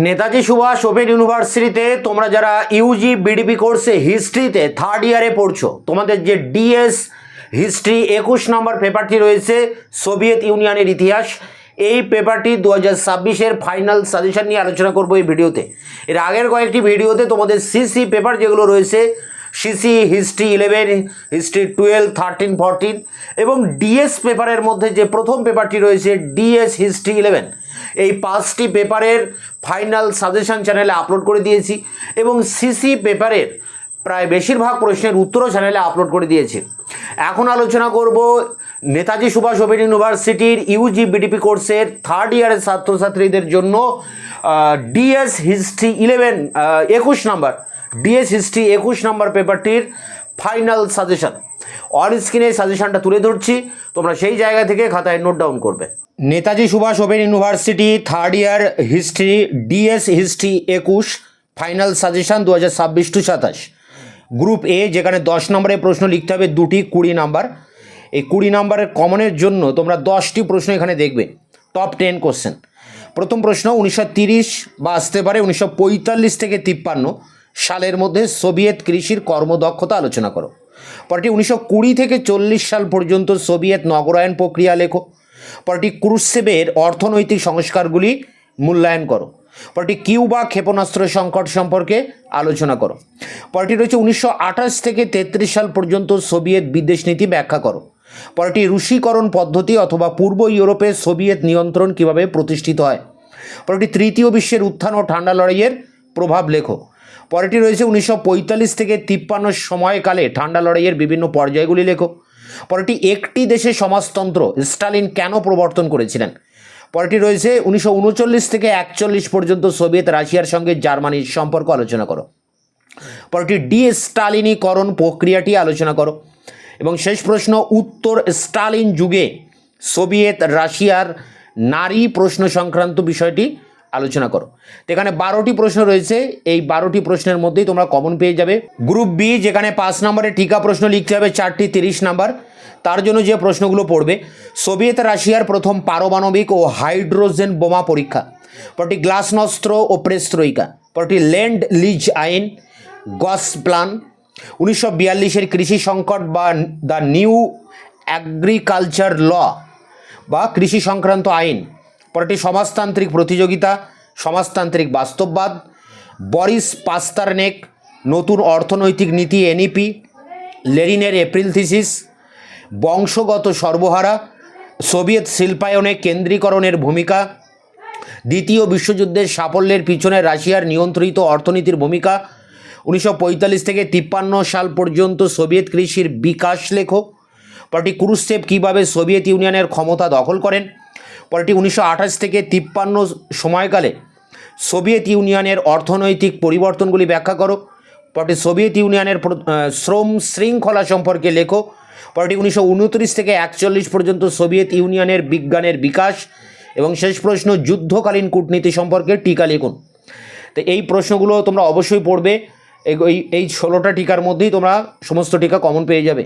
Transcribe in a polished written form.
Netaji Subhash open ইউনিভার্সিটিতে তোমরা যারা ইউজি বিডিপি কোর্সে হিস্ট্রিতে থার্ড ইয়ারে পড়ছো, তোমাদের যে ডিএস হিস্ট্রি 21 নম্বর পেপারটি রয়েছে সোভিয়েত ইউনিয়নের ইতিহাস, এই পেপারটি 2026-এর ফাইনাল সাজেশন নিয়ে আলোচনা করব এই ভিডিওতে। এর আগের কয়েকটি ভিডিওতে তোমাদের সিসি পেপার যেগুলো রয়েছে, সিসি হিস্ট্রি 11, হিস্ট্রি 12, 13, 14 এবং ডিএস পেপারের মধ্যে যে প্রথম পেপারটি রয়েছে ডিএস হিস্ট্রি 11, এই 5টি পেপারের ফাইনাল সাজেশন চ্যানেলে আপলোড করে দিয়েছি এবং সিসি পেপারের প্রায় বেশিরভাগ প্রশ্নের উত্তরও চ্যানেলে আপলোড করে দিয়েছি। এখন আলোচনা করব নেতাজি সুভাষ ওপেন ইউনিভার্সিটির ইউজি বিডিপি কোর্সের থার্ড ইয়ারের ছাত্রছাত্রীদের জন্য ডিএস হিস্ট্রি 21 নম্বর ডিএস হিস্ট্রি 21 নম্বর পেপারটির ফাইনাল সাজেশন। অন স্ক্রিনে সাজেশনটা তুলে ধরছি, তোমরা সেই জায়গা থেকে খাতায় নোট ডাউন করবে। Netaji Subhash open university third year history DS history 21 final suggestion 2026-27। Group A, যেখানে 10 নম্বরের প্রশ্ন লিখতে হবে, দুটি 20 নাম্বার। এই 20 নাম্বারের কমনের জন্য তোমরা 10টি প্রশ্ন এখানে দেখবে, টপ 10 কোশ্চেন। প্রথম প্রশ্ন 1930 বা আসতে পারে 1945 থেকে 53 সালের মধ্যে সোভিয়েত কৃষির কর্মদক্ষতা আলোচনা করো। পরটি 1920 থেকে 40 সাল পর্যন্ত সোভিয়েত নগরায়ন প্রক্রিয়া লেখো। পরটি ক্রুশ্চেভের অর্থনৈতিক সংস্কারগুলি মূল্যায়ন করো। পরটি কিউবা ক্ষেপণাস্ত্র সংকট সম্পর্কে আলোচনা করো। পরটি রয়েছে 1928 থেকে 33 সাল পর্যন্ত সোভিয়েত বিদেশ নীতি ব্যাখ্যা করো। পরটি রুশীকরণ পদ্ধতি অথবা পূর্ব ইউরোপে সোভিয়েত নিয়ন্ত্রণ কিভাবে প্রতিষ্ঠিত হয়। পরটি তৃতীয় বিশ্বের উত্থান ও ঠান্ডা লড়াইয়ের প্রভাব লেখো। পরেরটি রয়েছে 1945 থেকে 53 সময়কালে ঠান্ডা লড়াইয়ের বিভিন্ন পর্যায়গুলি লেখো। পরেরটি একটি দেশে সমাজতন্ত্র স্টালিন কেন প্রবর্তন করেছিলেন। পরেরটি রয়েছে 1939 থেকে 41 পর্যন্ত সোভিয়েত রাশিয়ার সঙ্গে জার্মানির সম্পর্ক আলোচনা করো। পরেরটি স্টালিনীকরণ প্রক্রিয়াটি আলোচনা করো। এবং শেষ প্রশ্ন, উত্তর স্টালিন যুগে সোভিয়েত রাশিয়ার নারী প্রশ্ন সংক্রান্ত বিষয়টি আলোচনা করো। এখানে 12টি প্রশ্ন রয়েছে, এই 12টি প্রশ্নের মধ্যেই তোমরা কমন পেয়ে যাবে। গ্রুপ বি, যেখানে 5 নম্বরের টিকা প্রশ্ন লিখতে হবে 4টি 30 নাম্বার, তার জন্য যে প্রশ্নগুলো পড়বে, সোভিয়েত রাশিয়ার প্রথম পারমাণবিক ও হাইড্রোজেন বোমা পরীক্ষা। পরটি গ্লাসনস্ত্র ও প্রেস্ত্রয়িকা। পরটি ল্যান্ড লিজ আইন, গস প্ল্যান। 1942-এর কৃষি সংকট বা দ্য নিউ অ্যাগ্রিকালচার ল বা কৃষি সংক্রান্ত আইন। পরটি সমাজতান্ত্রিক প্রতিযোগিতা, সমাজতান্ত্রিক বাস্তববাদ। বরিস পাস্তারনেক, নতুন অর্থনৈতিক নীতি এনইপি। লেনিনের April thesis. বংশগত সর্বহারা, সোভিয়েত শিল্পায়নে কেন্দ্রীকরণের ভূমিকা। দ্বিতীয় বিশ্বযুদ্ধের সাফল্যের পিছনে রাশিয়ার নিয়ন্ত্রিত অর্থনীতির ভূমিকা। 1945 থেকে 53 সাল পর্যন্ত সোভিয়েত কৃষির বিকাশ লেখো। পরটি ক্রুশ্চেভ কীভাবে সোভিয়েত ইউনিয়নের ক্ষমতা দখল করেন। পরটি 1928 থেকে 53 সময়কালে সোভিয়েত ইউনিয়নের অর্থনৈতিক পরিবর্তনগুলি ব্যাখ্যা করো। পরটি সোভিয়েত ইউনিয়নের শ্রম শৃঙ্খলা সম্পর্কে লেখো। পরটি 1929 থেকে 41 পর্যন্ত সোভিয়েত ইউনিয়নের বিজ্ঞানের বিকাশ। এবং শেষ প্রশ্ন, যুদ্ধকালীন কূটনীতি সম্পর্কে টিকা লিখুন। তো এই প্রশ্নগুলো তোমরা অবশ্যই পড়বে। এই 16টা টিকার মধ্যেই তোমরা সমস্ত টিকা কমন পেয়ে যাবে।